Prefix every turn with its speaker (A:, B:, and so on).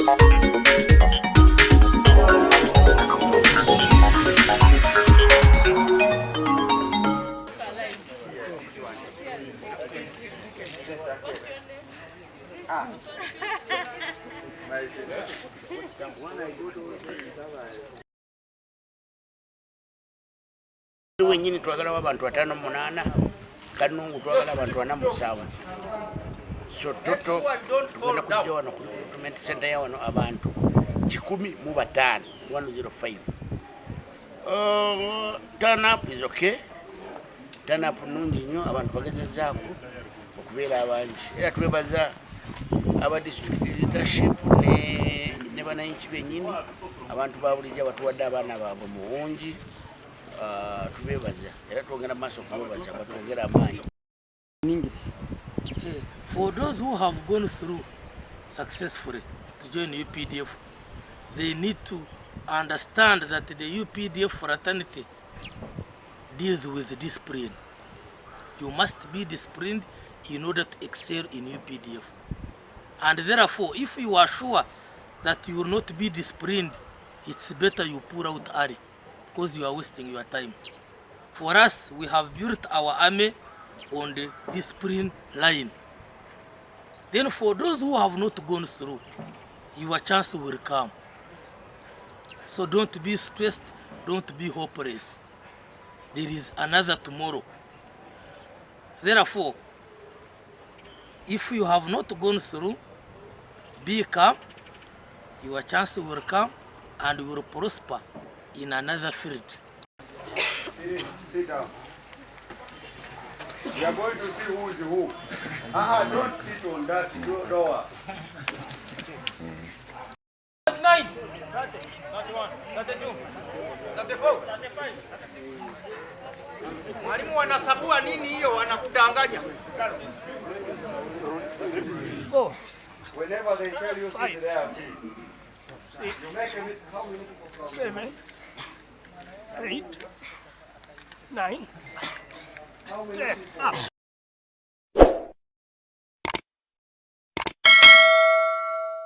A: Wenyini twagala abantu 5-8 kanungu twagala abantu 47 so toto tugenda kujja wano ku recruitment center ya wano abantu 105 105 turn up is okay turn up nungi nnyo abantu bagezezzaako okubeera abangi era twebaza aba district leadership ne bananchi bennyini abantu ba bulijjo batuwadde abaana baabwe mu bungi tubebaza era twongera maaso kubebaza batwongera amaanyi.
B: For those who have gone through successfully to join UPDF, they need to understand that the UPDF fraternity deals with discipline. You must be disciplined in order to excel in UPDF. And therefore, if you are sure that you will not be disciplined, it's better you pull out early, because you are wasting your time. For us, we have built our army on the discipline line. Then for those who have not gone through, your chance will come. So don't be stressed, don't be hopeless. There is another tomorrow. Therefore, if you have not gone through, be calm, your chance will come and you will prosper in another field.
C: Sit down. We are going to see who is who. Don't sit on that door.
D: 39, 31, 32, 34, 35, 36. Mwalimu wanasabua nini hiyo wanakudanganya?
C: Whenever they tell you sit there, sit. You make how many people from
E: 7, 8, 9, 10, up.